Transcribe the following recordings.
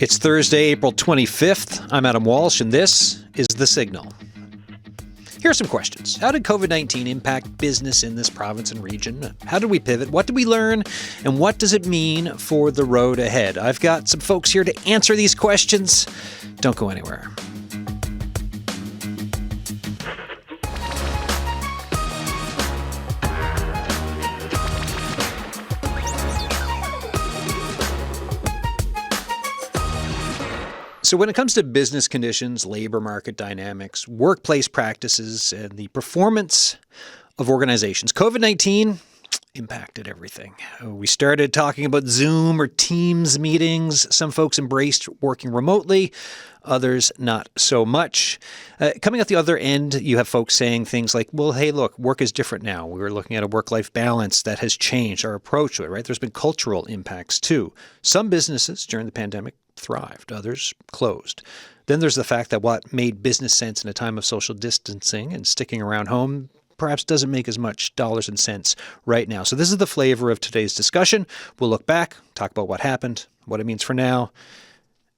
It's Thursday, April 25th. I'm Adam Walsh, and this is The Signal. Here are some questions. How did COVID-19 impact business in this province and region? How did we pivot? What did we learn? And what does it mean for the road ahead? I've got some folks here to answer these questions. Don't go anywhere. So when it comes to business conditions, labor market dynamics, workplace practices, and the performance of organizations, COVID-19 impacted everything. We started talking about Zoom or Teams meetings. Some folks embraced working remotely, others not so much. Coming out the other end, you have folks saying things like, well, hey, look, work is different now. We were looking at a work-life balance that has changed our approach to it, right? There's been cultural impacts too. Some businesses during the pandemic thrived, others closed. Then there's the fact that what made business sense in a time of social distancing and sticking around home perhaps doesn't make as much dollars and cents right now. So this is the flavor of today's discussion. We'll look back, talk about what happened, what it means for now,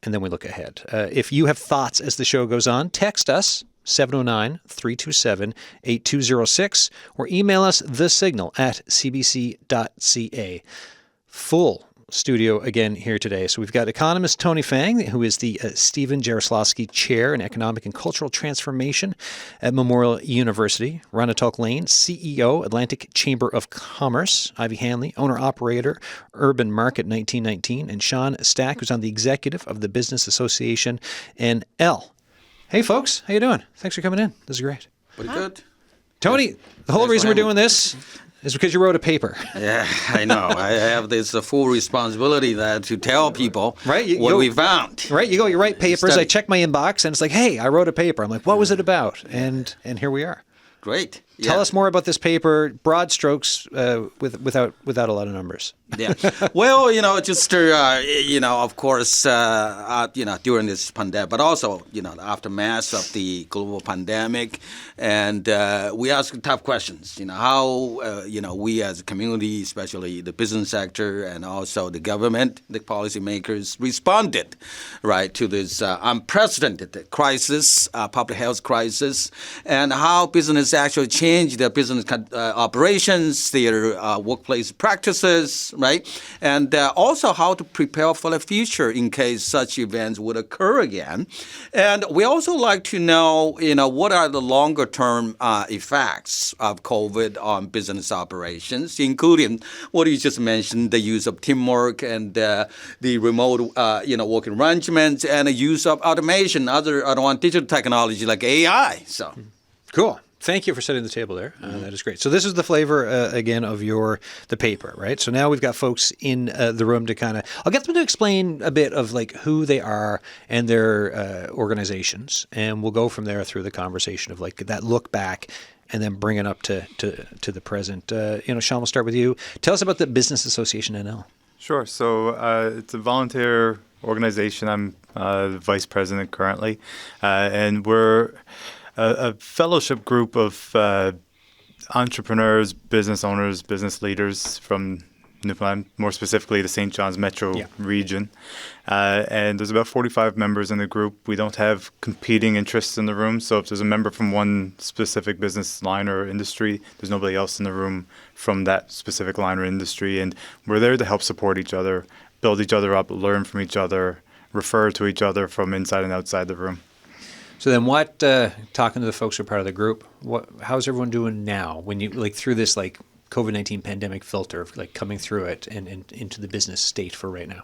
and then we look ahead. If you have thoughts as the show goes on, text us 709-327-8206 or email us thesignal@cbc.ca. Full studio again here today. So we've got economist Tony Fang, who is the Stephen Jaroslawski Chair in Economic and Cultural Transformation at Memorial University. Rana Lane, CEO, Atlantic Chamber of Commerce. Ivy Hanley, owner-operator, Urban Market 1919. And Sean Stack, who's on the executive of the Business Association and L. Hey, folks. How you doing? Thanks for coming in. This is great. Pretty good. Tony, the whole reason we're doing this is because you wrote a paper. Yeah, I know. I have this full responsibility to tell people what we found. Right, you write papers. I check my inbox, and it's like, hey, I wrote a paper. I'm like, what was it about? And here we are. Great. Tell us more about this paper, broad strokes, without a lot of numbers. Yeah. Well, just of course, during this pandemic, but also, the aftermath of the global pandemic, and we ask tough questions. How we as a community, especially the business sector, and also the government, the policymakers, responded to this unprecedented crisis, public health crisis, and how business actually changed their business operations, their workplace practices, right? And also how to prepare for the future in case such events would occur again. And we also like to know, what are the longer-term effects of COVID on business operations, including what you just mentioned, the use of teamwork and the remote, work arrangements, and the use of automation, other advanced digital technology like AI. So, cool. Thank you for setting the table there. That is great. So this is the flavor, again, of the paper, right? So now we've got folks in the room to I'll get them to explain a bit of who they are and their organizations, and we'll go from there through the conversation of that look back and then bring it up to the present. Sean, we'll start with you. Tell us about the Business Association NL. Sure. So it's a volunteer organization. I'm the vice president currently, and we're a fellowship group of entrepreneurs, business owners, business leaders from Newfoundland, more specifically the St. John's Metro region. And there's about 45 members in the group. We don't have competing interests in the room. So if there's a member from one specific business line or industry, there's nobody else in the room from that specific line or industry. And we're there to help support each other, build each other up, learn from each other, refer to each other from inside and outside the room. So then talking to the folks who are part of the group, how's everyone doing now when you through this COVID-19 pandemic filter, coming through it and into the business state for right now?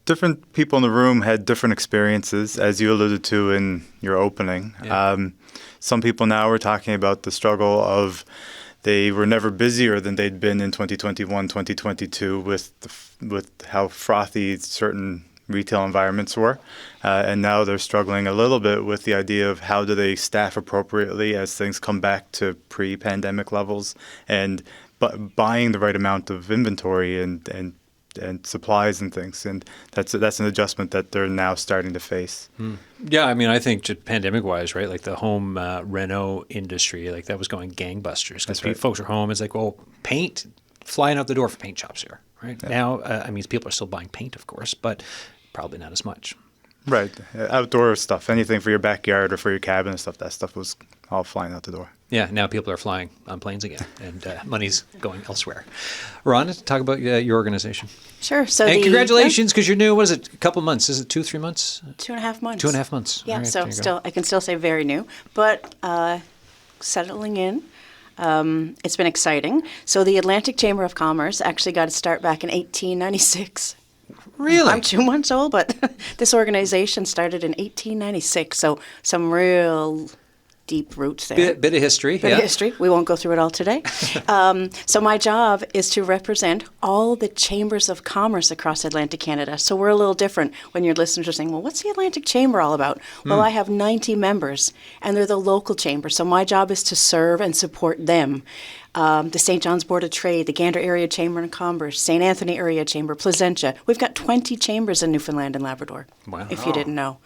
Different people in the room had different experiences, as you alluded to in your opening. Yeah. Some people now are talking about the struggle of they were never busier than they'd been in 2021, 2022 with how frothy certain retail environments were. And now they're struggling a little bit with the idea of how do they staff appropriately as things come back to pre-pandemic levels, and buying the right amount of inventory and supplies and things. And that's an adjustment that they're now starting to face. Yeah, I mean, I think just pandemic-wise, right, the home reno industry, that was going gangbusters. Because folks are home. It's paint flying out the door for paint shops here. Right. Yeah. Now, people are still buying paint, of course, but probably not as much. Right. Outdoor stuff, anything for your backyard or for your cabin and stuff, that stuff was all flying out the door. Yeah, now people are flying on planes again, and money's going elsewhere. Ron, talk about your organization. Sure. So and congratulations, because you're new. What is it? A couple months? Is it 2-3 months? 2.5 months. 2.5 months. Yeah. All right, So I can still say very new, but settling in. It's been exciting. So the Atlantic Chamber of Commerce actually got its start back in 1896. Really? I'm 2 months old, but this organization started in 1896. So some real deep roots there. Bit of history. Bit of history. We won't go through it all today. So my job is to represent all the chambers of commerce across Atlantic Canada. So we're a little different when your listeners are saying, well, what's the Atlantic Chamber all about? Well, I have 90 members, and they're the local chamber. So my job is to serve and support them. The St. John's Board of Trade, the Gander Area Chamber of Commerce, St. Anthony Area Chamber, Placentia. We've got 20 chambers in Newfoundland and Labrador, if you didn't know.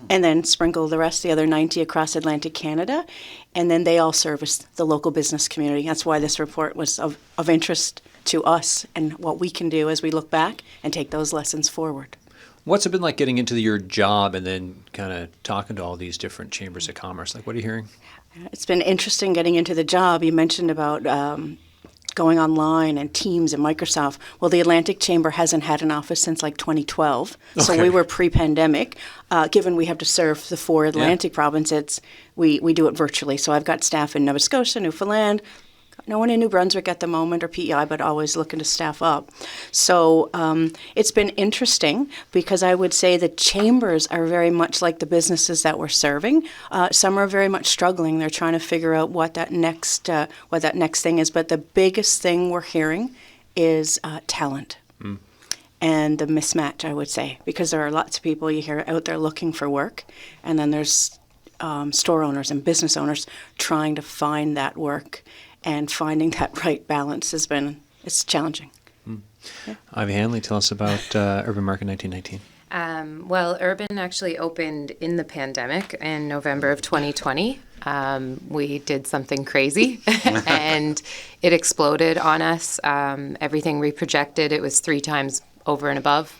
And then sprinkle the rest, the other 90 across Atlantic Canada, and then they all service the local business community. That's why this report was of interest to us and what we can do as we look back and take those lessons forward. What's it been like getting into your job and then kind of talking to all these different chambers of commerce? Like, what are you hearing? It's been interesting getting into the job. You mentioned about going online and Teams and Microsoft. Well, the Atlantic Chamber hasn't had an office since like 2012. So we were pre-pandemic. Given we have to serve the 4 Atlantic provinces, we do it virtually. So I've got staff in Nova Scotia, Newfoundland, no one in New Brunswick at the moment or PEI, but always looking to staff up. So it's been interesting because I would say the chambers are very much like the businesses that we're serving. Some are very much struggling. They're trying to figure out what that next thing is. But the biggest thing we're hearing is talent. And the mismatch, I would say, because there are lots of people you hear out there looking for work, and then there's store owners and business owners trying to find that work. And finding that right balance it's challenging. Yeah. Ivy Hanley, tell us about Urban Market 1919. Well, Urban actually opened in the pandemic in November of 2020. We did something crazy and it exploded on us. Everything we projected, it was 3 times over and above.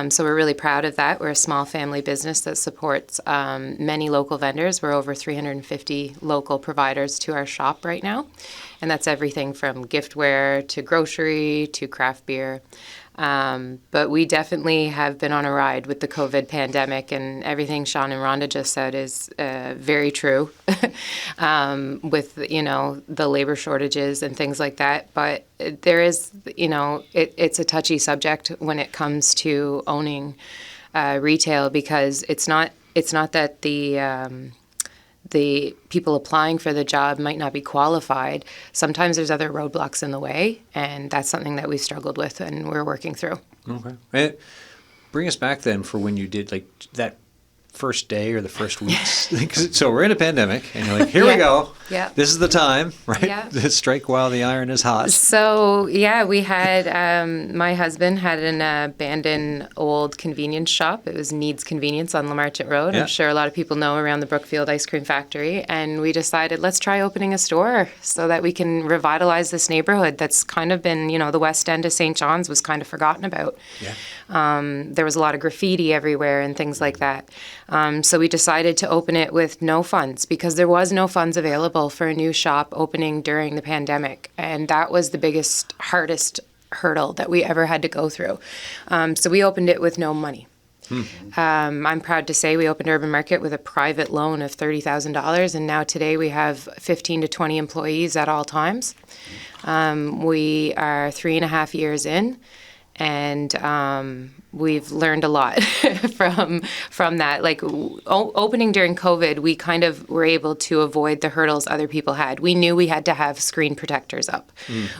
So we're really proud of that. We're a small family business that supports many local vendors. We're over 350 local providers to our shop right now. And that's everything from giftware to grocery to craft beer. But we definitely have been on a ride with the COVID pandemic, and everything Sean and Rhonda just said is very true with, the labor shortages and things like that. But there is, it's a touchy subject when it comes to owning retail, because it's not that the people applying for the job might not be qualified. Sometimes there's other roadblocks in the way, and that's something that we've struggled with and we're working through. Okay. And bring us back then for when you did like that first day or the first weeks. So we're in a pandemic, and you're like, here we go. Yeah. This is the time, right? Yeah. Strike while the iron is hot. So, we had, my husband had an abandoned old convenience shop. It was Needs Convenience on Lamarchett Road. Yeah. I'm sure a lot of people know around the Brookfield Ice Cream Factory. And we decided, let's try opening a store so that we can revitalize this neighborhood that's kind of been, the West End of St. John's was kind of forgotten about. Yeah. There was a lot of graffiti everywhere and things like that. So we decided to open it with no funds, because there was no funds available for a new shop opening during the pandemic. And that was the biggest, hardest hurdle that we ever had to go through. So we opened it with no money. I'm proud to say we opened Urban Market with a private loan of $30,000, and now today we have 15 to 20 employees at all times. We are 3.5 years in, and we've learned a lot from that. Like opening during COVID, we kind of were able to avoid the hurdles other people had. We knew we had to have screen protectors up.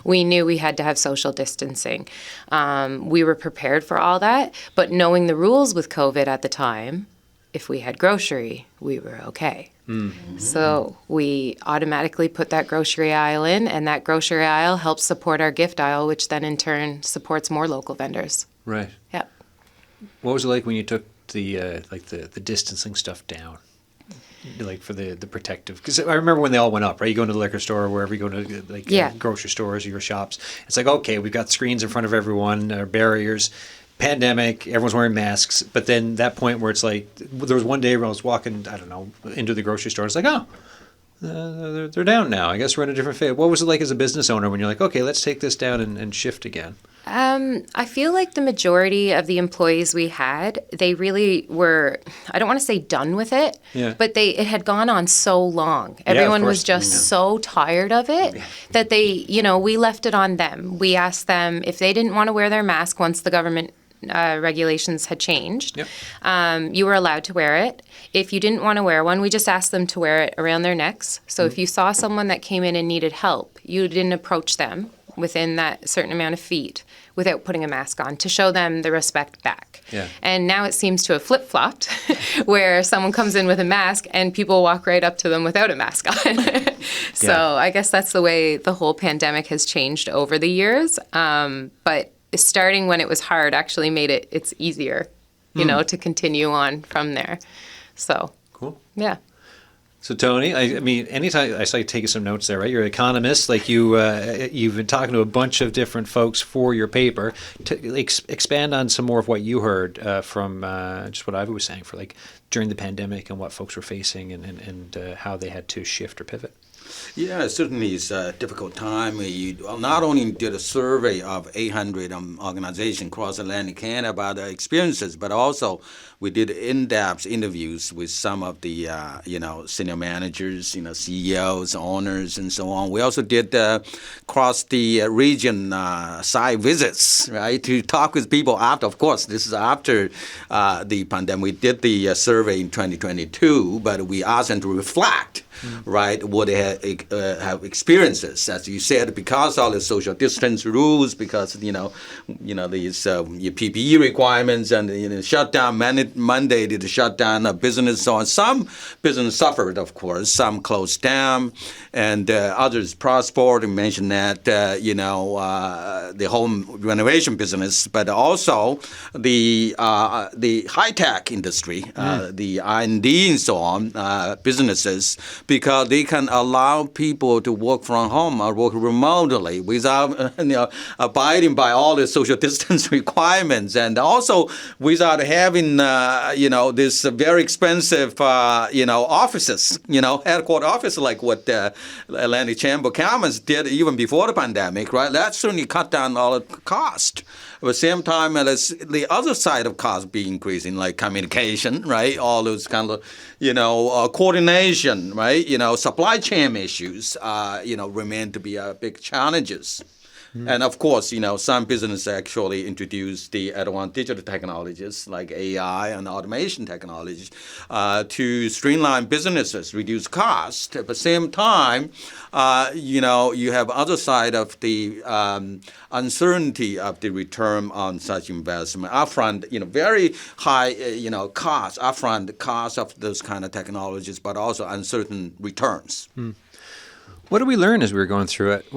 We knew we had to have social distancing. We were prepared for all that, but knowing the rules with COVID at the time, if we had grocery, we were okay. So we automatically put that grocery aisle in, and that grocery aisle helps support our gift aisle, which then in turn supports more local vendors. Right. Yep. What was it like when you took the distancing stuff down? Like for the protective, because I remember when they all went up, right? You go into the liquor store or wherever you go to grocery stores or your shops. It's like, okay, we've got screens in front of everyone, barriers. pandemic, everyone's wearing masks, but then that point where it's like, there was one day where I was walking, I don't know, into the grocery store, it's like, oh, they're down now. I guess we're in a different phase. What was it like as a business owner when you're like, okay, let's take this down and shift again? I feel like the majority of the employees we had, they really were, I don't want to say done with it, but it had gone on so long. Everyone was just so tired of it that we left it on them. We asked them if they didn't want to wear their mask once the government regulations had changed. You were allowed to wear it. If you didn't want to wear one, we just asked them to wear it around their necks. So if you saw someone that came in and needed help, you didn't approach them within that certain amount of feet without putting a mask on to show them the respect back. And now it seems to have flip-flopped where someone comes in with a mask and people walk right up to them without a mask on. So I guess that's the way the whole pandemic has changed over the years. But starting when it was hard actually made it's easier, to continue on from there. So cool. Yeah. So Tony, I mean, anytime I saw you taking some notes there, right? You're an economist, like you've been talking to a bunch of different folks for your paper. Expand on some more of what you heard from just what I was saying for like during the pandemic and what folks were facing and how they had to shift or pivot. Yeah, certainly it's a difficult time. You not only did a survey of 800 organizations across Atlantic Canada about their experiences, but also we did in-depth interviews with some of the senior managers, CEOs, owners, and so on. We also did across the region site visits, right, to talk with people after. Of course, this is after the pandemic. We did the survey in 2022, but we asked them to reflect. Right, what they have experiences, as you said, because all the social distance rules, because these your PPE requirements and the shutdown Monday did the shutdown of business. So on. Some business suffered, of course, some closed down, and others prospered. You mentioned that the home renovation business, but also the high tech industry, the R&D and so on businesses. Because they can allow people to work from home or work remotely without abiding by all the social distance requirements, and also without having this very expensive offices, headquarter office like what the Atlantic Chamber of Commerce did even before the pandemic, right? That certainly cut down all the cost. At the same time, the other side of cost be increasing, like communication, right? All those kind of, coordination, right? Supply chain issues, remain to be big challenges. And of course, some businesses actually introduce the advanced digital technologies like AI and automation technologies to streamline businesses, reduce cost. At the same time, you have other side of the uncertainty of the return on such investment. Upfront, very high, upfront cost of those kind of technologies, but also uncertain returns. What did we learn as we were going through it?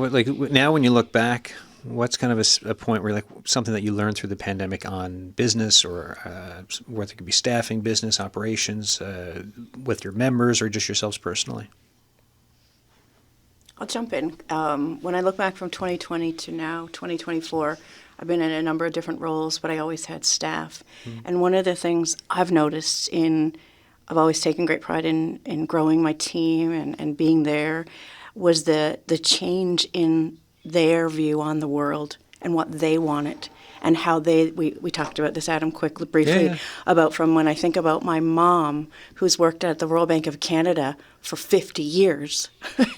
Now when you look back, what's kind of a point where something that you learned through the pandemic on business or whether it could be staffing, business operations, with your members or just yourselves personally? I'll jump in. When I look back from 2020 to now, 2024, I've been in a number of different roles, but I always had staff. And one of the things I've noticed I've always taken great pride in growing my team and being there, was the change in their view on the world and what they wanted and how we talked about this, Adam, briefly, about from when I think about my mom, who's worked at the Royal Bank of Canada for 50 years.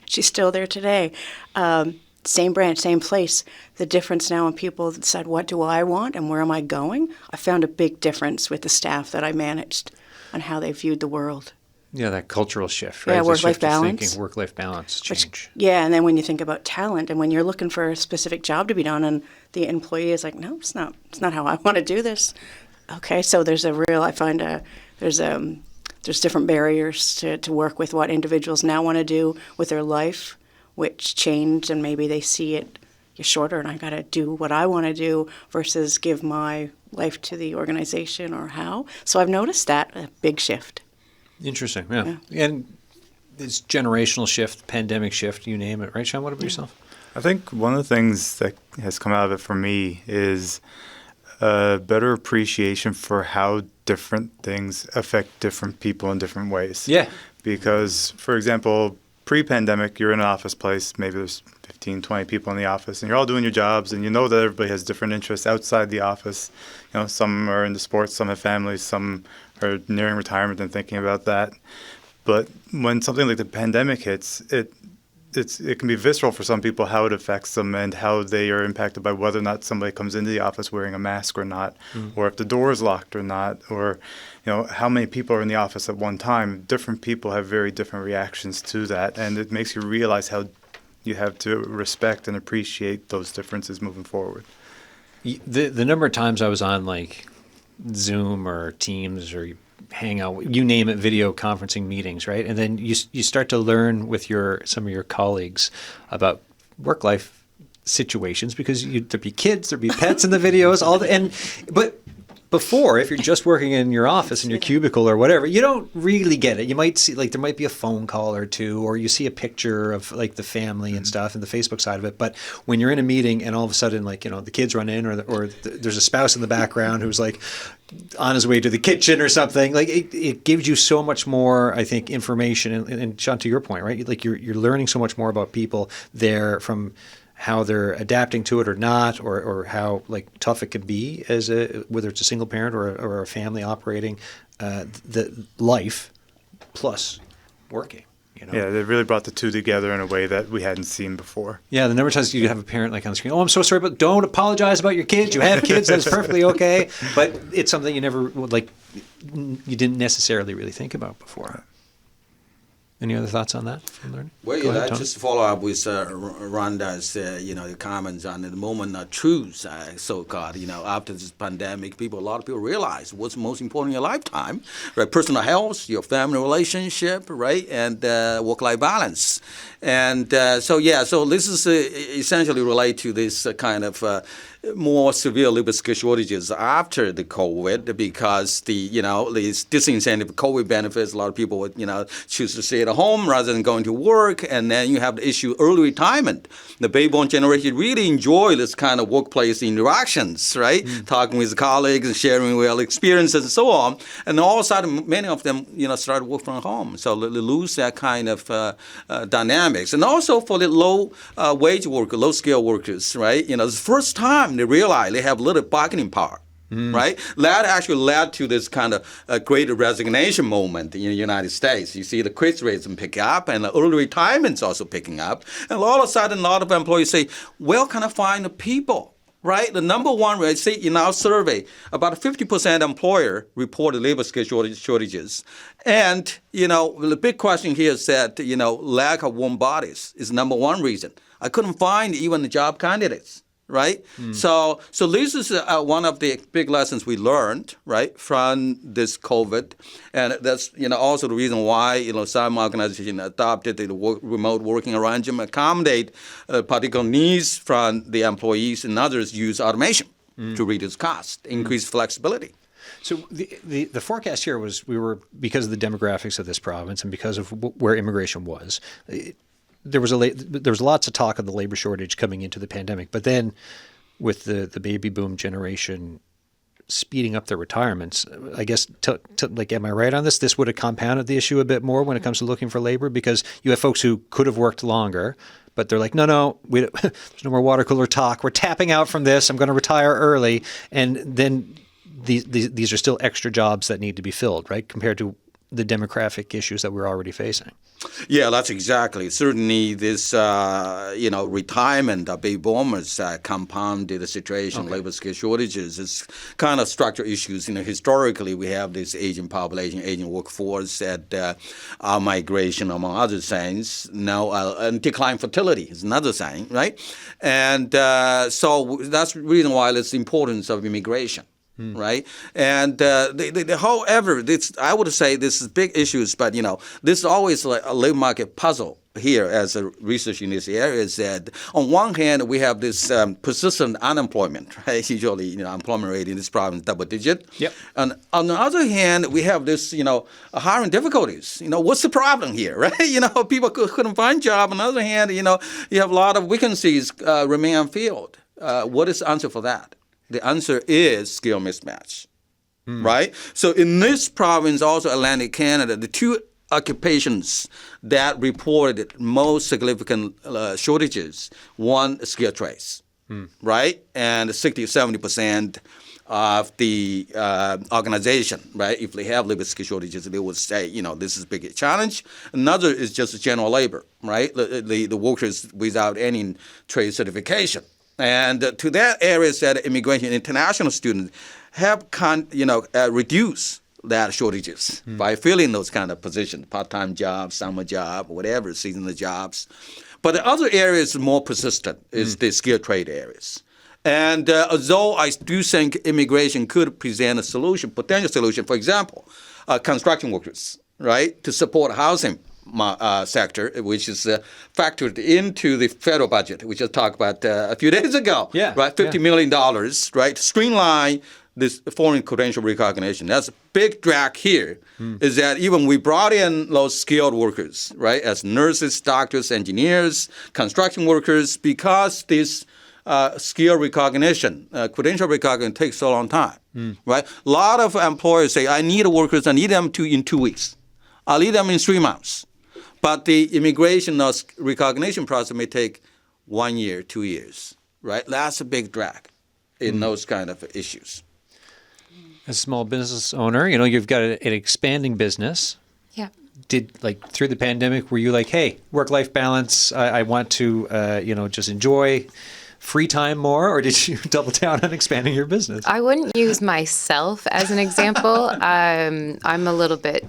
She's still there today. Same branch, same place. The difference now when people said, what do I want and where am I going? I found a big difference with the staff that I managed on how they viewed the world. Yeah, that cultural shift, right? Yeah, work-life balance. Work-life balance change. And then when you think about talent and when you're looking for a specific job to be done and the employee is like, no, it's not how I want to do this. Okay, so there's different barriers to work with what individuals now want to do with their life, which changed, and maybe they see it shorter and I got to do what I want to do versus give my life to the organization or how. So I've noticed that, a big shift. Interesting, yeah. And it's generational shift, pandemic shift, you name it, right, Sean? What about yourself? I think one of the things that has come out of it for me is a better appreciation for how different things affect different people in different ways. Yeah. Because, for example, pre-pandemic, you're in an office place, maybe there's 15, 20 people in the office, and you're all doing your jobs, and you know that everybody has different interests outside the office. You know, some are into sports, some have families, some are nearing retirement and thinking about that. But when something like the pandemic hits, it can be visceral for some people how it affects them and how they are impacted by whether or not somebody comes into the office wearing a mask or not, or if the door is locked or not, or how many people are in the office at one time. Different people have very different reactions to that, and it makes you realize how you have to respect and appreciate those differences moving forward. The number of times I was on like Zoom or Teams or Hangout, you name it, video conferencing meetings, right? And then you start to learn with some of your colleagues about work-life situations because there'd be kids, there'd be pets in the videos, but before, if you're just working in your office in your cubicle or whatever, you don't really get it. You might see there might be a phone call or two, or you see a picture of like the family and stuff and the Facebook side of it. But when you're in a meeting and all of a sudden the kids run in or there's a spouse in the background who's like on his way to the kitchen or something, like it gives you so much more, I think, information. And Sean, to your point, right? Like you're learning so much more about people there from how they're adapting to it or not, or how like tough it can be whether it's a single parent or a family operating the life plus working. Yeah, they really brought the two together in a way that we hadn't seen before. Yeah, the number of times you have a parent like on the screen, I'm so sorry, but don't apologize about your kids. You have kids, that's perfectly okay. But it's something you never you didn't necessarily really think about before. Any other thoughts on that from learning? Well, just to follow up with Rhonda's, comments on the moment of truth, so-called, after this pandemic, a lot of people realize what's most important in your lifetime, right? Personal health, your family relationship, right? And work-life balance. And so this is essentially related to this kind of more severe labor skill shortages after the COVID, because these disincentive COVID benefits, a lot of people would choose to stay at home rather than going to work, and then you have the issue early retirement. The baby boom generation really enjoy this kind of workplace interactions, right? Talking with colleagues and sharing real experiences and so on, and all of a sudden many of them started work from home, so they lose that kind of dynamics. And also for the low wage workers, low skill workers, right? It's the first time they realize they have little bargaining power, right? That actually led to this kind of great resignation moment in the United States. You see the quit rates pick up, and the early retirement's also picking up. And all of a sudden, a lot of employees say, where can I find the people? Right? The number one, in our survey, about 50% employer reported labor skill shortages. And, the big question here is that, lack of warm bodies is number one reason. I couldn't find even the job candidates. Right? So this is one of the big lessons we learned, right, from this COVID. And that's, also the reason why, some organizations adopted the remote working arrangement, accommodate particular needs from the employees, and others use automation to reduce cost, increase flexibility. So the forecast here was because of the demographics of this province and because of where immigration was, there was lots of talk of the labor shortage coming into the pandemic, but then with the baby boom generation speeding up their retirements, I guess, am I right on this? This would have compounded the issue a bit more when it comes to looking for labor, because you have folks who could have worked longer, but they're like, no, there's no more water cooler talk. We're tapping out from this. I'm going to retire early, and then these are still extra jobs that need to be filled, right? Compared to the demographic issues that we're already facing. Yeah, that's exactly. Certainly this, retirement of baby boomers compounded the situation, labor skill shortages. It's kind of structural issues. Historically, we have this aging population, aging workforce, that our migration, among other things. Now, and decline fertility is another thing, right? And so that's the reason why it's the importance of immigration. Right, and however, I would say this is big issues, but this is always like a labor market puzzle here as a research in this area. Is that on one hand we have this persistent unemployment, right? Usually, employment rate in this province double digit. Yep. And on the other hand, we have this, hiring difficulties. What's the problem here, right? People couldn't find job. On the other hand, you have a lot of vacancies remain unfilled. What is the answer for that? The answer is skill mismatch, right? So in this province, also Atlantic Canada, the two occupations that reported most significant shortages, one, skilled trades, right? And 60-70% of the organization, right? If they have labor skill shortages, they would say, this is a big challenge. Another is just general labor, right? The workers without any trade certification. And to that area, said immigration international students have reduced that shortages by filling those kind of positions, part-time jobs, summer job, whatever, seasonal jobs. But the other areas more persistent is the skilled trade areas. And although I do think immigration could present a solution, potential solution, for example, construction workers, right, to support housing sector, which is factored into the federal budget, which I talked about a few days ago, right, $50 million, right, to streamline this foreign credential recognition. That's a big drag here, is that even we brought in those skilled workers, right, as nurses, doctors, engineers, construction workers, because this skill recognition, credential recognition takes so long time, right? A lot of employers say, I need workers, I need them in 2 weeks. I need them in 3 months. But the immigration recognition process may take 1 year, 2 years, right? That's a big drag in those kind of issues. As a small business owner, you've got an expanding business. Yeah. Through the pandemic, were you like, hey, work-life balance, I want to, just enjoy free time more, or did you double down on expanding your business? I wouldn't use myself as an example. I'm a little bit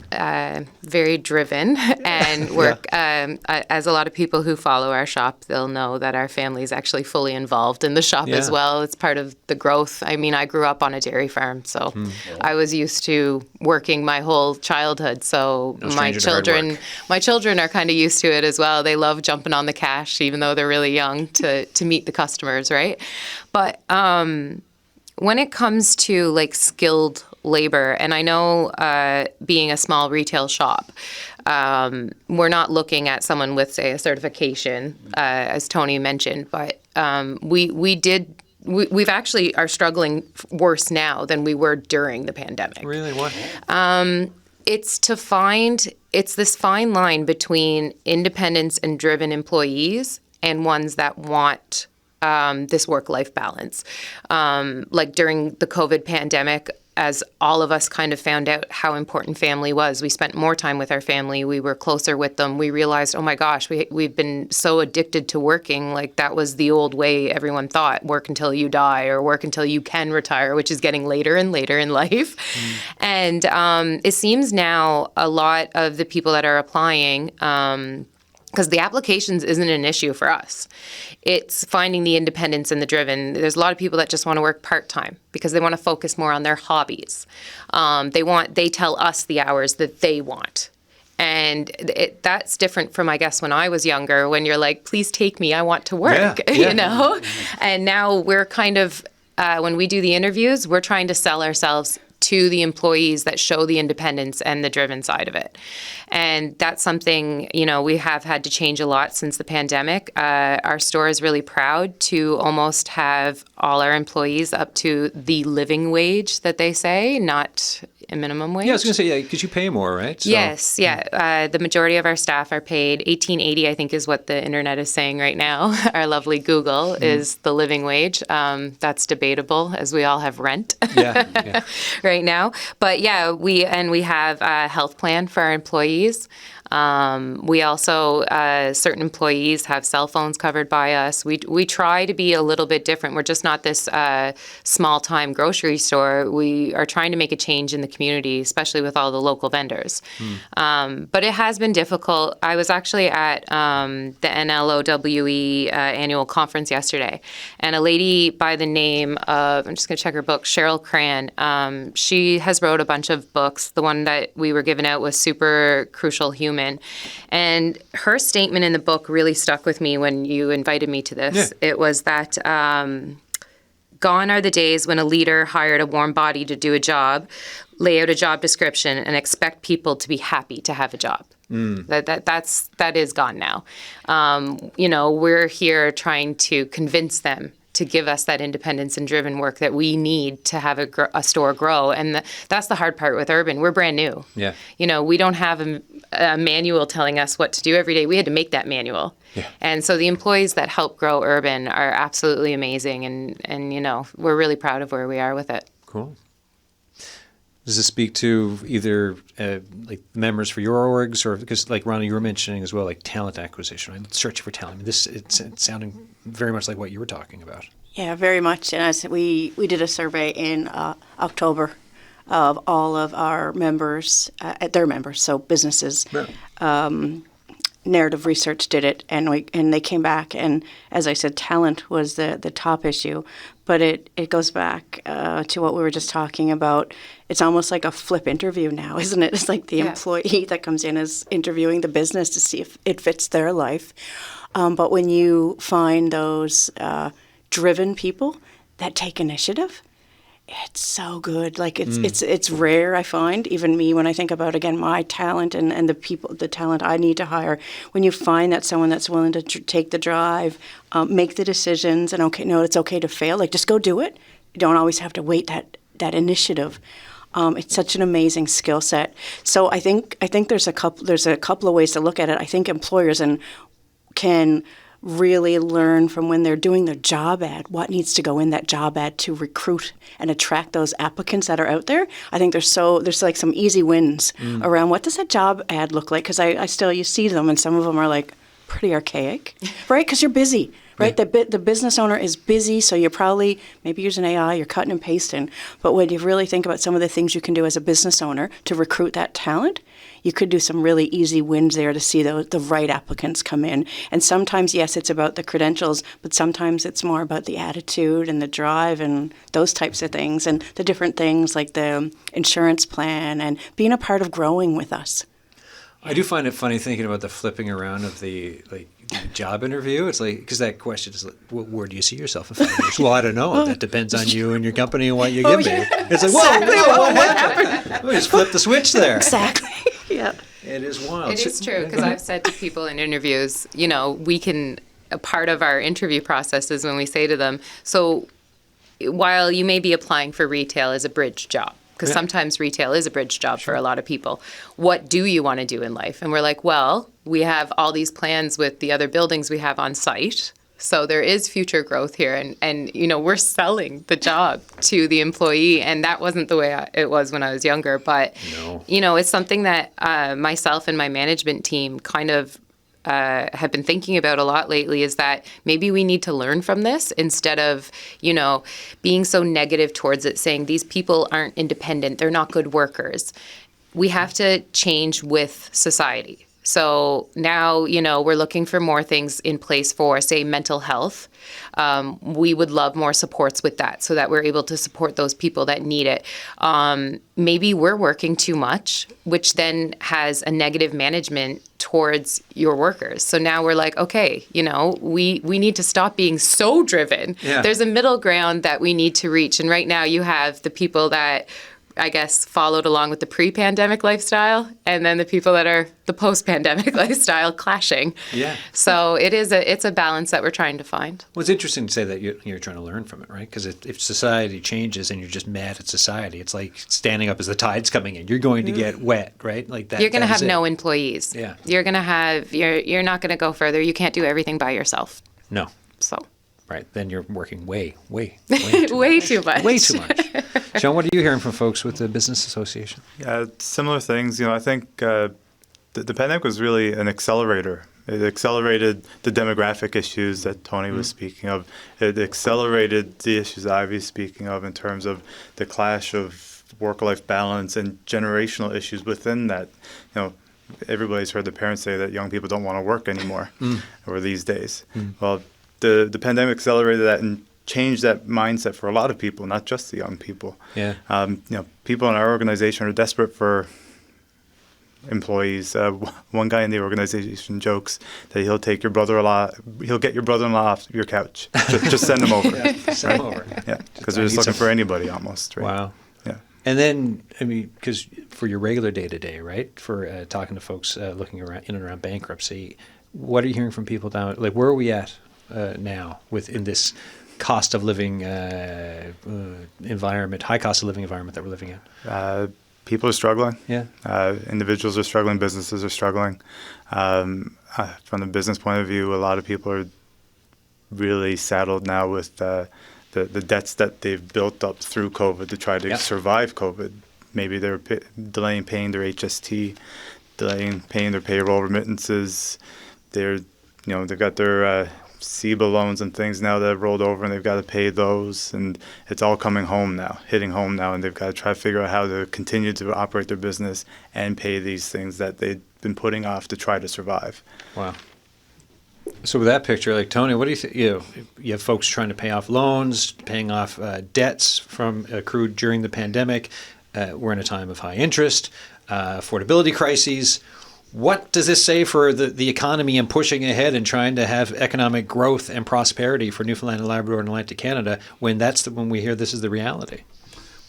very driven and work. As a lot of people who follow our shop, they'll know that our family is actually fully involved in the shop as well. It's part of the growth. I mean, I grew up on a dairy farm, so I was used to working my whole childhood. So my children are kind of used to it as well. They love jumping on the cash, even though they're really young, to meet the customers, right? But when it comes to like skilled labor, and I know being a small retail shop, we're not looking at someone with, say, a certification, as Tony mentioned, but we've actually are struggling worse now than we were during the pandemic. Really? What? It's this fine line between independence and driven employees and ones that want this work-life balance. Like during the COVID pandemic, as all of us kind of found out how important family was, we spent more time with our family. We were closer with them. We realized, oh my gosh, we've been so addicted to working. Like that was the old way everyone thought, work until you die or work until you can retire, which is getting later and later in life. And it seems now a lot of the people that are applying, because the applications isn't an issue for us. It's finding the independence and the driven. There's a lot of people that just want to work part-time because they want to focus more on their hobbies. They tell us the hours that they want. And that's different from, I guess, when I was younger, when you're like, please take me, I want to work, And now we're kind of, when we do the interviews, we're trying to sell ourselves to the employees that show the independence and the driven side of it. And that's something, we have had to change a lot since the pandemic. Our store is really proud to almost have all our employees up to the living wage that they say, not a minimum wage. Yeah, I was going to say, because you pay more, right? So, yes, yeah. The majority of our staff are paid $18.80, I think is what the internet is saying right now. Our lovely Google is the living wage. That's debatable, as we all have rent right now. But yeah, we have a health plan for our employees. We also, certain employees have cell phones covered by us. We try to be a little bit different. We're just not this small-time grocery store. We are trying to make a change in the community, especially with all the local vendors. But it has been difficult. I was actually at the NLOWE annual conference yesterday, and a lady by the name of, I'm just going to check her book, Cheryl Cran, she has wrote a bunch of books. The one that we were giving out was Super Crucial Human. And her statement in the book really stuck with me when you invited me to this. Yeah. It was that gone are the days when a leader hired a warm body to do a job, lay out a job description, and expect people to be happy to have a job. That is gone now. We're here trying to convince them to give us that independence and driven work that we need to have a store grow. And that's the hard part with Urban. We're brand new. Yeah. We don't have a manual telling us what to do every day. We had to make that manual. Yeah. And so the employees that help grow Urban are absolutely amazing. And we're really proud of where we are with it. Cool. Does this speak to either like members for your orgs, or because like Ronnie, you were mentioning as well, like talent acquisition, right? Searching for talent. I mean, it's sounding very much like what you were talking about. Yeah, very much. And as we did a survey in October of all of our members, their members, so businesses. Right. Narrative Research did it, and they came back, and as I said, talent was the top issue. But it goes back to what we were just talking about. It's almost like a flip interview now, isn't it? It's like the employee that comes in is interviewing the business to see if it fits their life. But when you find those driven people that take initiative, it's so good. Like it's rare, I find, even me, when I think about, again, my talent and the talent I need to hire. When you find that someone that's willing to take the drive, make the decisions, and it's okay to fail. Like, just go do it. You don't always have to wait that initiative. It's such an amazing skill set. So I think there's a couple of ways to look at it. I think employers can really learn from when they're doing their job ad, what needs to go in that job ad to recruit and attract those applicants that are out there. I think there's like some easy wins around what does that job ad look like, because you see them, and some of them are like pretty archaic, right? Because you're busy, right? Yeah. The business owner is busy, so you're probably maybe using AI, you're cutting and pasting. But when you really think about some of the things you can do as a business owner to recruit that talent, you could do some really easy wins there to see the right applicants come in. And sometimes, yes, it's about the credentials, but sometimes it's more about the attitude and the drive and those types of things, and the different things like the insurance plan and being a part of growing with us. I do find it funny thinking about the flipping around of the job interview. It's like, because that question is like, where do you see yourself in 5 years? Well, I don't know. That depends on you and your company and what you give me. It's like, whoa, what happened? We just flipped the switch there. Exactly. Yeah. It is wild. It is true, because I've said to people in interviews, a part of our interview process is when we say to them, so while you may be applying for retail as a bridge job, because sometimes retail is a bridge job for a lot of people, what do you want to do in life? And we're like, well, we have all these plans with the other buildings we have on site. So there is future growth here, and we're selling the job to the employee, and that wasn't the way it was when I was younger. But it's something that myself and my management team kind of have been thinking about a lot lately, is that maybe we need to learn from this instead of being so negative towards it, saying these people aren't independent, they're not good workers. We have to change with society. So now, we're looking for more things in place for, say, mental health. We would love more supports with that so that we're able to support those people that need it. Maybe we're working too much, which then has a negative management towards your workers. So now we're like, okay, we need to stop being so driven. Yeah. There's a middle ground that we need to reach. And right now you have the people that, I guess, followed along with the pre-pandemic lifestyle, and then the people that are the post-pandemic lifestyle clashing. Yeah. So it's a balance that we're trying to find. Well, it's interesting to say that you're trying to learn from it, right? Because if society changes and you're just mad at society, it's like standing up as the tide's coming in. You're going to get wet, right? Like that. You're going to have no employees. Yeah. You're going to have you're not going to go further. You can't do everything by yourself. No. So. Right. Then you're working way too much. Way too much. Sean, what are you hearing from folks with the Business Association? Yeah, similar things. I think the pandemic was really an accelerator. It accelerated the demographic issues that Tony was speaking of. It accelerated the issues I was speaking of in terms of the clash of work-life balance and generational issues within that. Everybody's heard the parents say that young people don't want to work anymore or these days. Well, the pandemic accelerated that and changed that mindset for a lot of people, not just the young people. Yeah. People in our organization are desperate for employees. One guy in the organization jokes that he'll get your brother-in-law off your couch. Just send him over. Send him over. Yeah, because they're just looking for anybody almost. Right? Wow. Yeah. And then, because for your regular day-to-day, right, for talking to folks looking around in and around bankruptcy, what are you hearing from people down? Like, where are we at now in this cost of living environment, high cost of living environment that we're living in? People are struggling. Yeah. Individuals are struggling. Businesses are struggling. From the business point of view, a lot of people are really saddled now with the debts that they've built up through COVID to try to survive COVID. Maybe they're delaying paying their HST, delaying paying their payroll remittances. They've got their SEBA loans and things now that have rolled over, and they've got to pay those, and it's all coming home now, hitting home now, and they've got to try to figure out how to continue to operate their business and pay these things that they've been putting off to try to survive. Wow. So with that picture, like Tony, what do you think? You have folks trying to pay off loans, paying off debts from accrued during the pandemic. We're in a time of high interest, affordability crises. What does this say for the economy and pushing ahead and trying to have economic growth and prosperity for Newfoundland and Labrador and Atlantic Canada when when we hear this is the reality?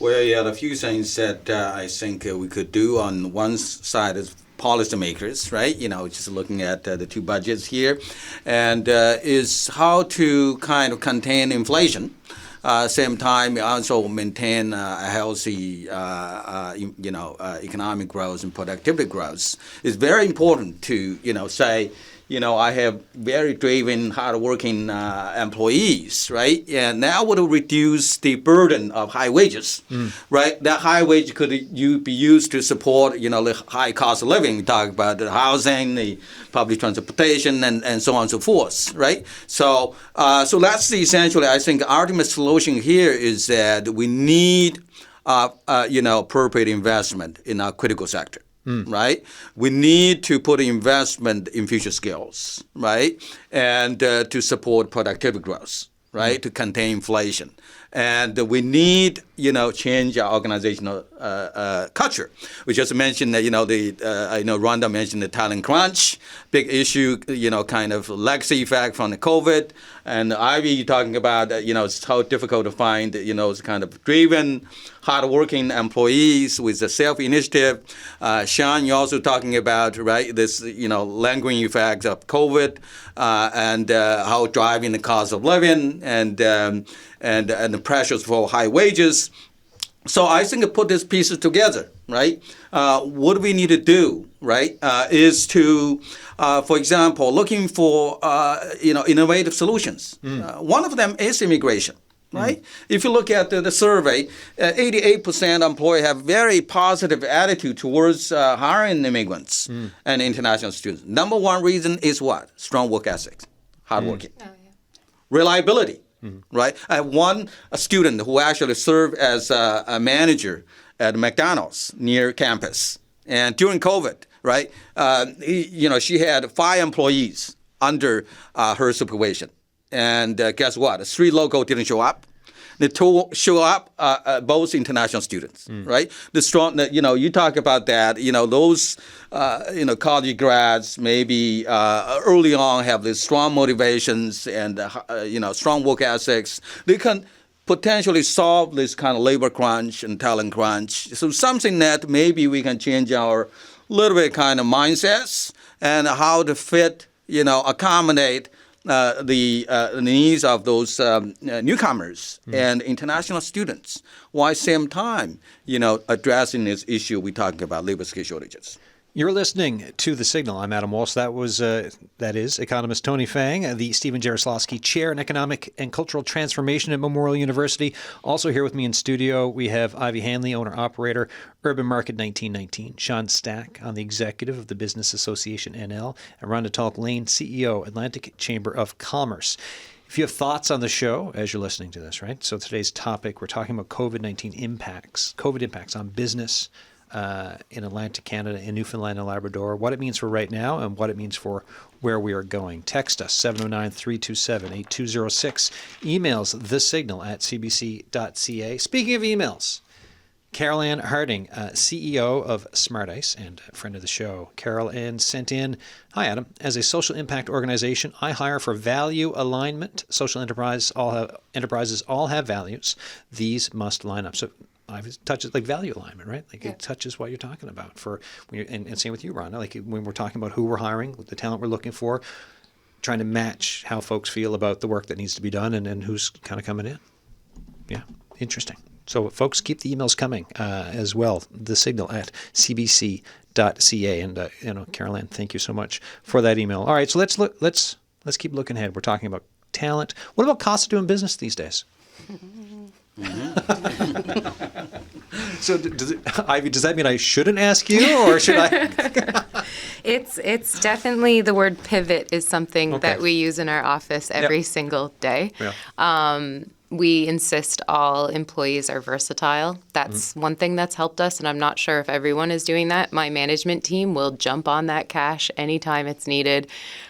Well, yeah, a few things that I think we could do on one side is policymakers, right? Just looking at the two budgets here, and is how to kind of contain inflation. Same time, also maintain a healthy, economic growth and productivity growth. It's very important to, say, I have very driven, hardworking employees, right? And that would reduce the burden of high wages, right? That high wage could be used to support, the high cost of living. We talk about the housing, the public transportation, and so on and so forth, right? So that's essentially, I think, the ultimate solution here is that we need, appropriate investment in our critical sector. Right? We need to put investment in future skills, right? And to support productivity growth, right? To contain inflation. And we need, change our organizational culture. We just mentioned that, I know Rhonda mentioned the talent crunch, big issue, kind of legacy effect from the COVID. And Ivy, you're talking about, it's how difficult to find, kind of driven, hardworking employees with the self-initiative. Sean, you're also talking about, right, this, lingering effects of COVID and how driving the cost of living and the pressures for high wages. So I think to put these pieces together, right, what we need to do, right, is to, for example, looking for, innovative solutions. One of them is immigration. Right? If you look at the survey, 88% employees have very positive attitude towards hiring immigrants and international students. Number one reason is what? Strong work ethics, hardworking. Reliability, right? I have a student who actually served as a manager at McDonald's near campus. And during COVID, right, she had 5 employees under her supervision. And guess what? 3 local didn't show up. The 2 show up, both international students, right? The strong, you talk about that. Those, college grads maybe early on have these strong motivations and strong work ethics. They can potentially solve this kind of labor crunch and talent crunch. So something that maybe we can change our little bit kind of mindsets and how to fit, accommodate the needs of those newcomers and international students, while at the same time, addressing this issue we're talking about, labor skill shortages. You're listening to The Signal. I'm Adam Walsh. That is economist Tony Fang, the Stephen Jaroslawski Chair in Economic and Cultural Transformation at Memorial University. Also here with me in studio, we have Ivy Hanley, owner-operator, Urban Market 1919, Sean Stack on the executive of the Business Association NL, and Rhonda Talk-Lane, CEO, Atlantic Chamber of Commerce. If you have thoughts on the show as you're listening to this, right? So today's topic, we're talking about COVID-19 impacts, COVID impacts on business, in Atlantic Canada, in Newfoundland and Labrador, what it means for right now and what it means for where we are going. Text us, 709-327-8206. Emails, thesignal@cbc.ca. Speaking of emails, Carol Ann Harding, CEO of Smart Ice and a friend of the show. Carol Ann sent in, hi Adam, as a social impact organization, I hire for value alignment. Social enterprises all have values. These must line up. So it touches like value alignment, right? Like it touches what you're talking about. And same with you, Rhonda. Like when we're talking about who we're hiring, the talent we're looking for, trying to match how folks feel about the work that needs to be done and who's kind of coming in. Yeah, interesting. So folks, keep the emails coming as well. The signal at cbc.ca. And Carol Ann, thank you so much for that email. All right, so let's keep looking ahead. We're talking about talent. What about cost of doing business these days? So, Ivy, does that mean I shouldn't ask you, or should I? It's definitely, the word pivot is something Okay. that we use in our office every single day. Yeah. We insist all employees are versatile. That's one thing that's helped us, and I'm not sure if everyone is doing that. My management team will jump on that cash anytime it's needed.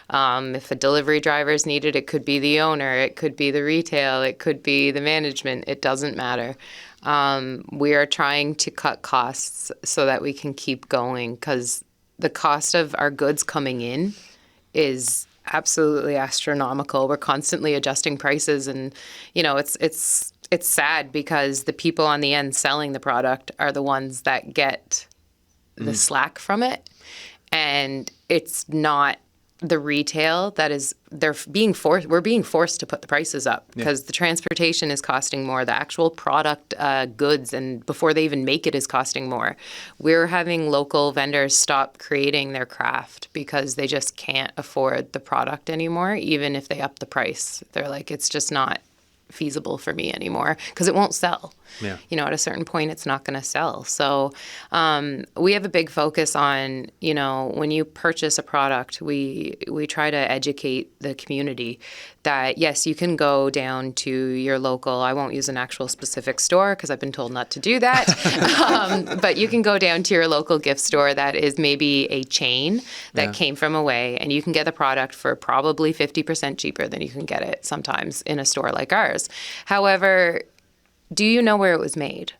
If a delivery driver is needed, it could be the owner, it could be the retail, it could be the management. It doesn't matter. We are trying to cut costs so that we can keep going, because the cost of our goods coming in is absolutely astronomical. We're constantly adjusting prices, and it's sad because the people on the end selling the product are the ones that get the slack from it, and it's not the retail that is, we're being forced to put the prices up because the transportation is costing more. The actual product, goods, and before they even make it, is costing more. We're having local vendors stop creating their craft because they just can't afford the product anymore, even if they up the price. They're like, it's just not feasible for me anymore because it won't sell. Yeah. At a certain point, it's not going to sell. So we have a big focus on, when you purchase a product, we try to educate the community that, yes, you can go down to your local, I won't use an actual specific store because I've been told not to do that, but you can go down to your local gift store that is maybe a chain that came from away, and you can get the product for probably 50% cheaper than you can get it sometimes in a store like ours. However, do you know where it was made?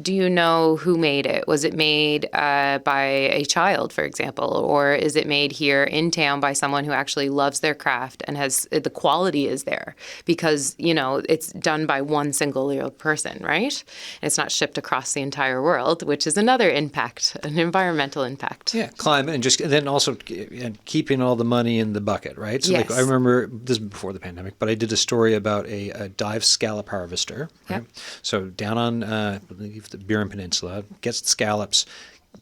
Do you know who made it? Was it made by a child, for example, or is it made here in town by someone who actually loves their craft and has the quality is there because, it's done by one single person, right? And it's not shipped across the entire world, which is another impact, an environmental impact. Yeah, climate, and then also keeping all the money in the bucket, right? So Yes. I remember, this is before the pandemic, but I did a story about a dive scallop harvester. Right? Yep. So down on I believe the Burin Peninsula, gets the scallops,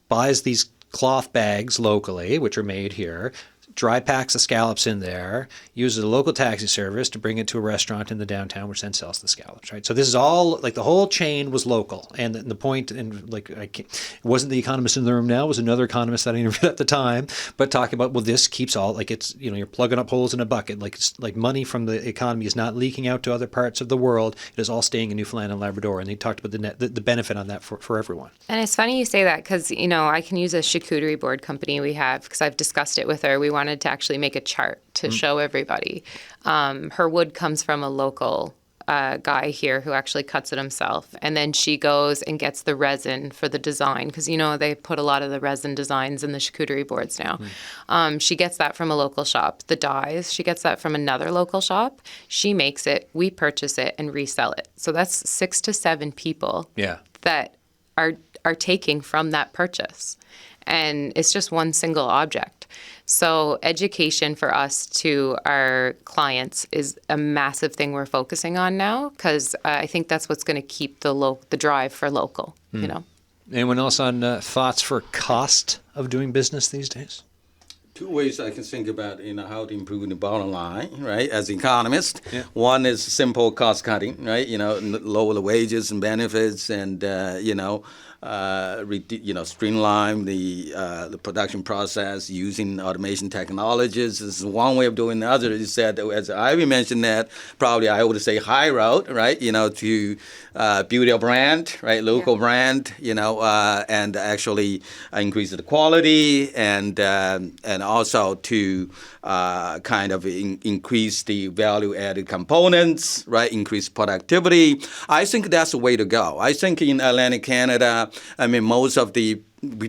buys these cloth bags locally, which are made here, dry packs the scallops in there, uses a local taxi service to bring it to a restaurant in the downtown, which then sells the scallops, right? So this is all, like, the whole chain was local. And the point, and it wasn't the economist in the room now, it was another economist that I interviewed at the time, but talking about, well, this keeps all, like, it's, you're plugging up holes in a bucket. Like, it's, like, money from the economy is not leaking out to other parts of the world. It is all staying in Newfoundland and Labrador. And they talked about the benefit on that for everyone. And it's funny you say that because, I can use a charcuterie board company we have because I've discussed it with her. We wanted to actually make a chart to show everybody. Her wood comes from a local guy here who actually cuts it himself. And then she goes and gets the resin for the design because, they put a lot of the resin designs in the charcuterie boards now. She gets that from a local shop. The dyes, she gets that from another local shop. She makes it, we purchase it, and resell it. So that's 6 to 7 people that are taking from that purchase. And it's just one single object. So education for us to our clients is a massive thing we're focusing on now because I think that's what's going to keep the drive for local, Anyone else on thoughts for cost of doing business these days? Two ways I can think about how to improve the bottom line, right? As an economist, one is simple cost cutting, right? Lower the wages and benefits, and streamline the production process using automation technologies. This is one way of doing. The other is that, as Ivy mentioned, that probably I would say high route, right? To build a brand, right? Local brand, and actually increase the quality and also to kind of increase the value-added components, right? Increase productivity. I think that's the way to go. I think in Atlantic Canada, most of the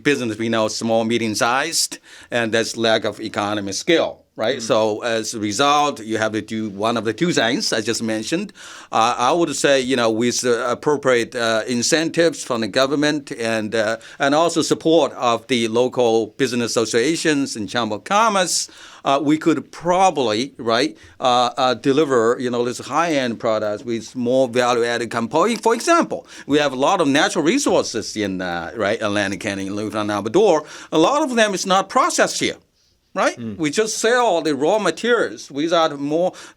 business we know is small, medium-sized, and there's lack of economy skill. right? So as a result, you have to do one of the two things I just mentioned. I would say, with appropriate incentives from the government and also support of the local business associations and Chamber of Commerce, we could probably, right, deliver, this high-end products with more value-added component. For example, we have a lot of natural resources in, Atlantic Canada and Newfoundland, Labrador. A lot of them is not processed here. Right? We just sell the raw materials without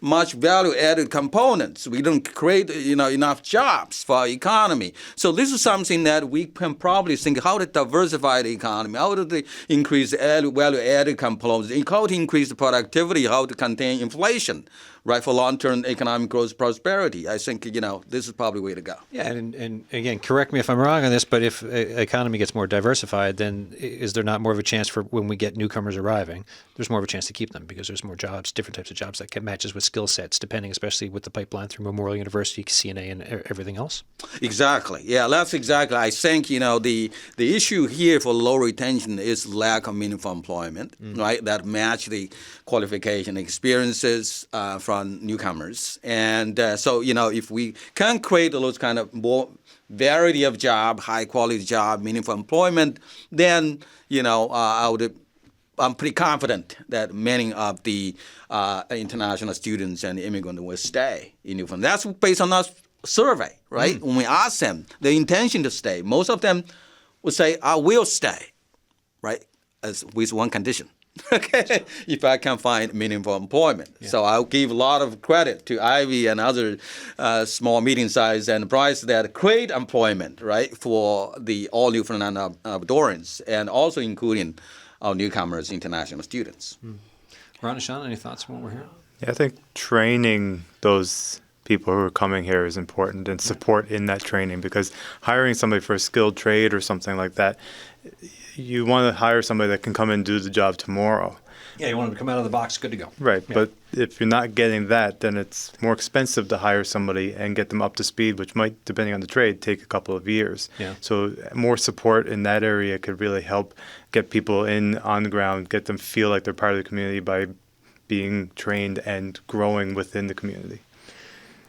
much value-added components. We don't create, enough jobs for our economy. So this is something that we can probably think how to diversify the economy, how to increase value-added components, how to increase the productivity, how to contain inflation, right, for long-term economic growth, prosperity. I think, this is probably the way to go. Yeah, and again, correct me if I'm wrong on this, but if the economy gets more diversified, then is there not more of a chance for when we get newcomers arriving, there's more of a chance to keep them because there's more jobs, different types of jobs that can matches with skill sets, depending especially with the pipeline through Memorial University, CNA, and everything else? Exactly. Yeah, that's exactly. I think, the issue here for low retention is lack of meaningful employment, right, that match the qualification experiences from newcomers. And so, if we can create those kind of more variety of job, high quality job, meaningful employment, then, I'm pretty confident that many of the international students and immigrants will stay in Newfoundland. That's based on our survey, right? When we ask them the intention to stay, most of them would say, I will stay, right, with one condition. Okay, if I can find meaningful employment. Yeah. So I'll give a lot of credit to Ivy and other small, medium-sized enterprises that create employment, right, for the all Newfoundland Labradorians and also including our newcomers, international students. Ron and Sean, any thoughts on what we're hearing? Yeah, I think training those people who are coming here is important and support in that training, because hiring somebody for a skilled trade or something like that, you want to hire somebody that can come and do the job tomorrow. Yeah, you want them to come out of the box, good to go. Right, yeah. But if you're not getting that, then it's more expensive to hire somebody and get them up to speed, which might, depending on the trade, take a couple of years. Yeah. So more support in that area could really help get people on the ground, get them feel like they're part of the community by being trained and growing within the community.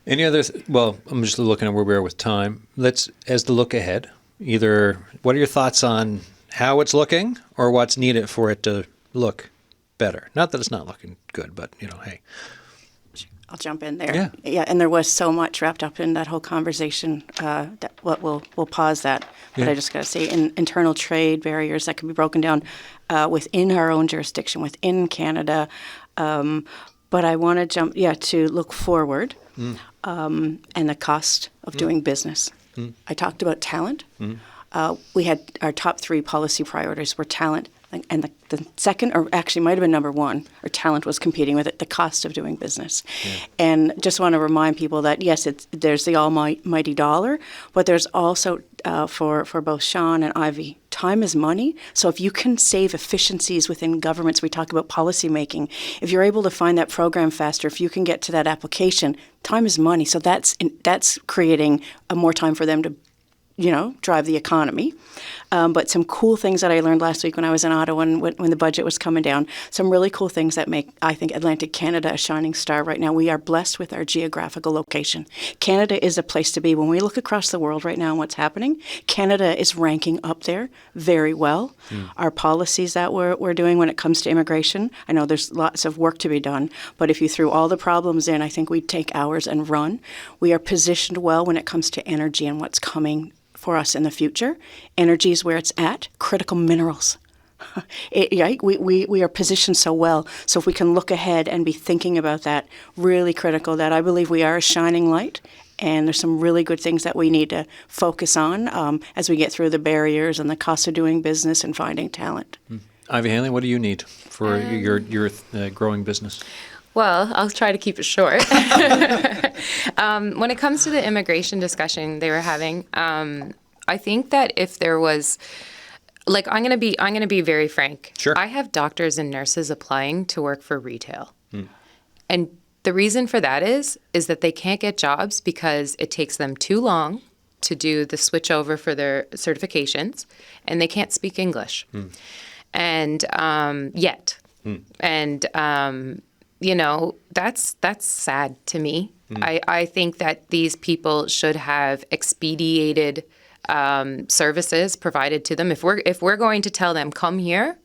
Any other, well, I'm just looking at where we are with time. As the look ahead, either what are your thoughts on how it's looking or what's needed for it to look better? Not that it's not looking good, but, hey. I'll jump in there. Yeah, and there was so much wrapped up in that whole conversation that we'll pause that. But I just got to say, internal trade barriers that can be broken down within our own jurisdiction, within Canada. But I want to jump, to look forward and the cost of doing business. I talked about talent. We had our top 3 policy priorities were talent, and the second, or actually might have been number 1, or talent was competing with it, the cost of doing business. Yeah. And just want to remind people that, yes, there's the almighty dollar, but there's also, for both Sean and Ivy, time is money. So if you can save efficiencies within governments, we talk about policy making, if you're able to find that program faster, if you can get to that application, time is money. So that's creating more time for them to drive the economy. But some cool things that I learned last week when I was in Ottawa and when the budget was coming down, some really cool things that make, I think, Atlantic Canada a shining star right now. We are blessed with our geographical location. Canada is a place to be. When we look across the world right now and what's happening, Canada is ranking up there very well. Our policies that we're doing when it comes to immigration, I know there's lots of work to be done, but if you threw all the problems in, I think we'd take hours and run. We are positioned well when it comes to energy and what's coming for us in the future. Energy is where it's at. Critical minerals. We are positioned so well. So if we can look ahead and be thinking about that, really critical, that I believe we are a shining light. And there's some really good things that we need to focus on as we get through the barriers and the cost of doing business and finding talent. Ivy Hanley, what do you need for your growing business? Well, I'll try to keep it short. When it comes to the immigration discussion they were having, I think that if there was, I'm going to be very frank. Sure. I have doctors and nurses applying to work for retail. And the reason for that is that they can't get jobs because it takes them too long to do the switch over for their certifications, and they can't speak English. And yet, And, that's sad to me. I think that these people should have expedited services provided to them. If we're going to tell them, come here,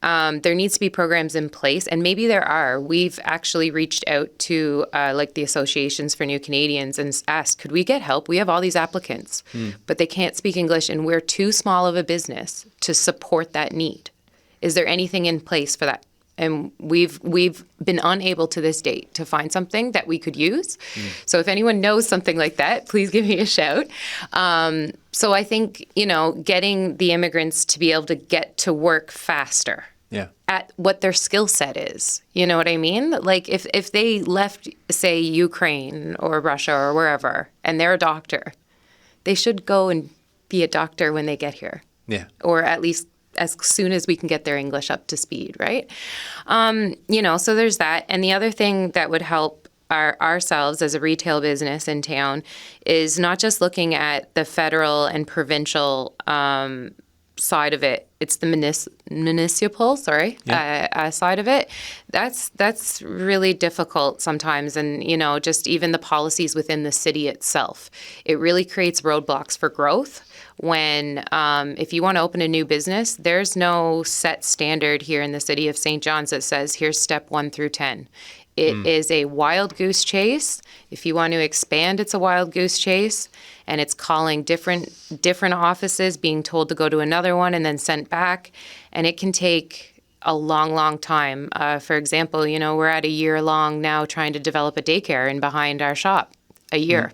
there needs to be programs in place, and maybe there are. We've actually reached out to like the Associations for New Canadians and asked, could we get help? We have all these applicants, but they can't speak English, and we're too small of a business to support that need. Is there anything in place for that? And we've been unable to this date to find something that we could use. So if anyone knows something like that, please give me a shout. So I think, getting the immigrants to be able to get to work faster at what their skill set is. You know what I mean? Like if they left, say, Ukraine or Russia or wherever, and they're a doctor, they should go and be a doctor when they get here. Yeah. Or at least as soon as we can get their English up to speed, right? So there's that. And the other thing that would help ourselves as a retail business in town is not just looking at the federal and provincial side of it. It's the municipal side of it. That's really difficult sometimes. And, just even the policies within the city itself. It really creates roadblocks for growth. When if you want to open a new business, there's no set standard here in the city of St. John's that says, here's step 1 through 10. It is a wild goose chase. If you want to expand, it's a wild goose chase. And it's calling different offices, being told to go to another one and then sent back. And it can take a long, long time. For example, we're at a year long now trying to develop a daycare in behind our shop. A year.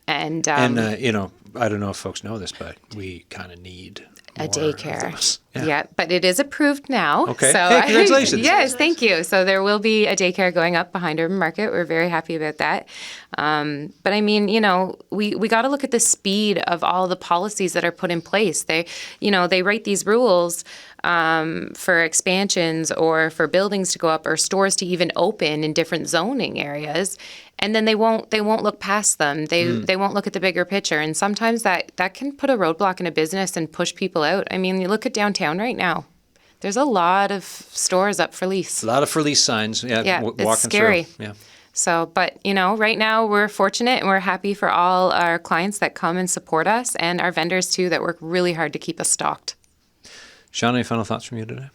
And I don't know if folks know this, but we kind of need a daycare. Yeah, but it is approved now. Okay. So hey, congratulations. Yes, thank you. So there will be a daycare going up behind Urban Market. We're very happy about that. But I mean, we got to look at the speed of all the policies that are put in place. They write these rules for expansions or for buildings to go up or stores to even open in different zoning areas. And then they won't look past them. They won't look at the bigger picture. And sometimes that can put a roadblock in a business and push people out. I mean, you look at downtown right now. There's a lot of stores up for lease. A lot of for lease signs. Yeah, it's scary. Through. Yeah. So, but, right now we're fortunate and we're happy for all our clients that come and support us and our vendors too that work really hard to keep us stocked. Sean, any final thoughts from you today?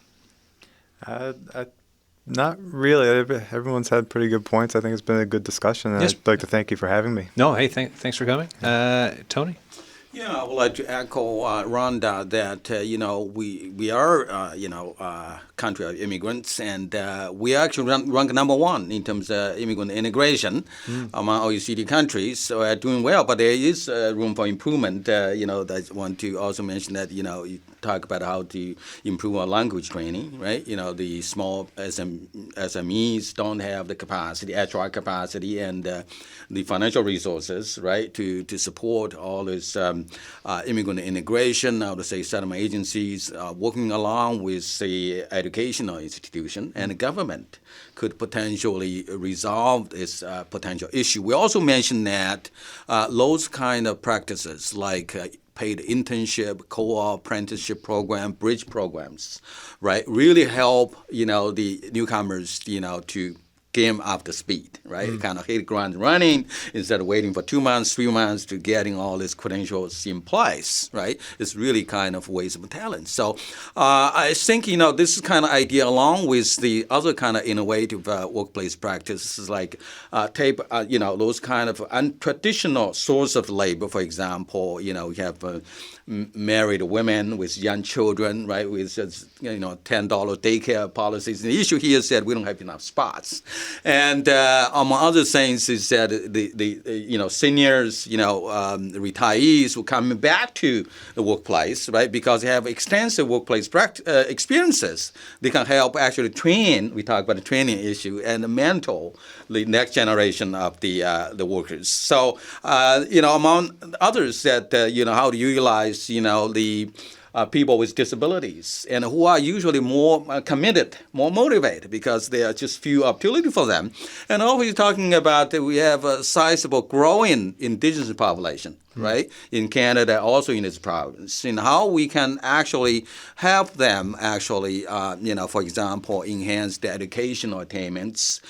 Not really. Everyone's had pretty good points. I think it's been a good discussion, and I'd like to thank you for having me. No, hey, thanks for coming. Tony? Yeah, I would like to echo Rhonda that we are a country of immigrants, and we actually rank number 1 in terms of immigrant integration among OECD countries. So we're doing well, but there is room for improvement. I want to also mention that you talk about how to improve our language training, right? The small SMEs don't have the capacity, HR capacity, and the financial resources, right, to support all this immigrant integration. I would say settlement agencies working along with the educational institution and the government could potentially resolve this potential issue. We also mentioned that those kind of practices like paid internship, co-op, apprenticeship program, bridge programs, right, really help, the newcomers, to game up the speed, right? Kind of hit ground running instead of waiting for 2 months, 3 months to getting all these credentials in place, right? It's really kind of waste of talent. So I think, this is kind of idea along with the other kind of innovative workplace practices like those kind of untraditional source of labor. For example, you have married women with young children, right, with $10 daycare policies. And the issue here is that we don't have enough spots. And among other things is that the seniors, retirees who come back to the workplace, right, because they have extensive workplace experiences, they can help actually train. We talk about the training issue and mentor the next generation of the workers. So among others that how to utilize the people with disabilities and who are usually more committed, more motivated because there are just few opportunities for them. And always talking about that we have a sizable growing indigenous population, right? In Canada, also in this province, and how we can actually help them actually, for example, enhance the educational attainments,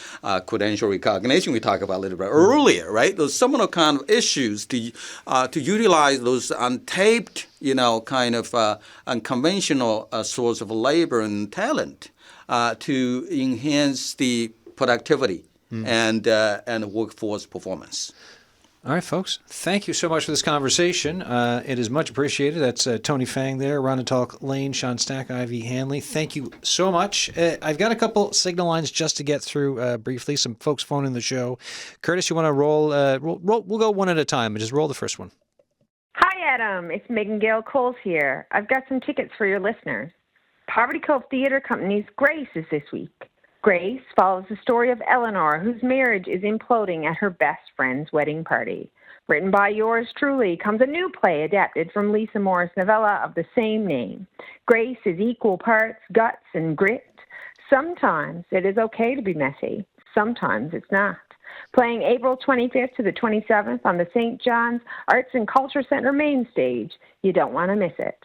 credential recognition we talked about a little bit earlier, right? Those some of the kind of issues to utilize those untaped, unconventional source of labor and talent to enhance the productivity and workforce performance. All right, folks. Thank you so much for this conversation. It is much appreciated. That's Tony Fang there, Ronnetalk Lane, Sean Stack, Ivy Hanley. Thank you so much. I've got a couple signal lines just to get through briefly. Some folks phoning the show. Curtis, you want to roll? We'll go one at a time and just roll the first one. Hi, Adam. It's Megan Gale Coles here. I've got some tickets for your listeners. Poverty Cove Theatre Company's Grace is this week. Grace follows the story of Eleanor, whose marriage is imploding at her best friend's wedding party. Written by yours truly comes a new play adapted from Lisa Moore's novella of the same name. Grace is equal parts guts and grit. Sometimes it is okay to be messy. Sometimes it's not. Playing April 25th to the 27th on the St. John's Arts and Culture Center main stage. You don't want to miss it.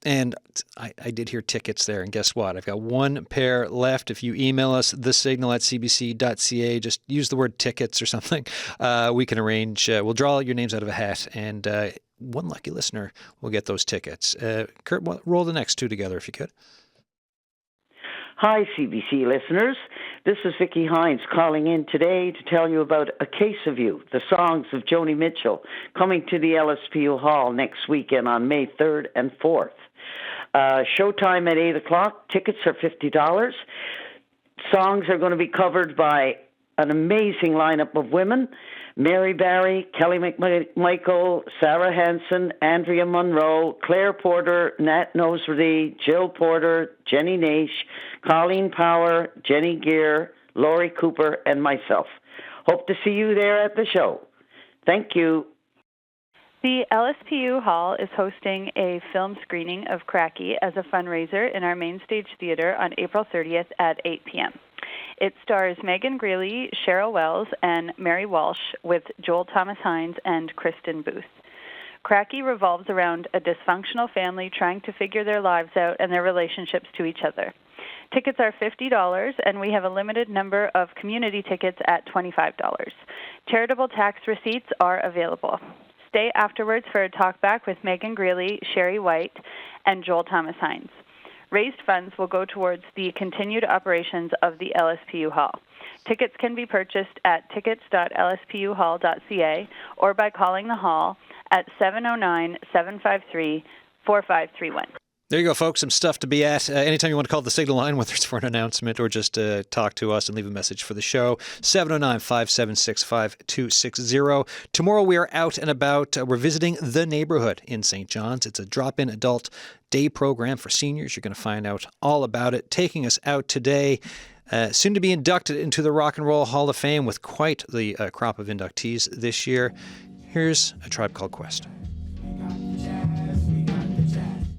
And I did hear tickets there, and guess what? I've got one pair left. If you email us, thesignal@cbc.ca, just use the word tickets or something. We can arrange, we'll draw your names out of a hat, and one lucky listener will get those tickets. Kurt, roll the next two together if you could. Hi, CBC listeners. This is Vicki Hines calling in today to tell you about A Case of You, the songs of Joni Mitchell, coming to the LSPU Hall next weekend on May 3rd and 4th. Showtime at 8 o'clock. Tickets are $50. Songs are going to be covered by an amazing lineup of women. Mary Barry, Kelly McMichael, Sarah Hansen, Andrea Monroe, Claire Porter, Nat Nosworthy, Jill Porter, Jenny Naish, Colleen Power, Jenny Gear, Laurie Cooper, and myself. Hope to see you there at the show. Thank you. The LSPU Hall is hosting a film screening of Cracky as a fundraiser in our main stage theater on April 30th at 8 p.m. It stars Megan Greeley, Cheryl Wells, and Mary Walsh with Joel Thomas Hines and Kristen Booth. Cracky revolves around a dysfunctional family trying to figure their lives out and their relationships to each other. Tickets are $50, and we have a limited number of community tickets at $25. Charitable tax receipts are available. Stay afterwards for a talk back with Megan Greeley, Sherry White, and Joel Thomas Hines. Raised funds will go towards the continued operations of the LSPU Hall. Tickets can be purchased at tickets.lspuhall.ca or by calling the hall at 709-753-4531. There you go, folks. Some stuff to be at. Anytime you want to call the signal line, whether it's for an announcement or just talk to us and leave a message for the show, 709-576-5260. Tomorrow we are out and about. We're visiting The Neighborhood in St. John's. It's a drop-in adult day program for seniors. You're going to find out all about it. Taking us out today, soon to be inducted into the Rock and Roll Hall of Fame with quite the crop of inductees this year. Here's A Tribe Called Quest.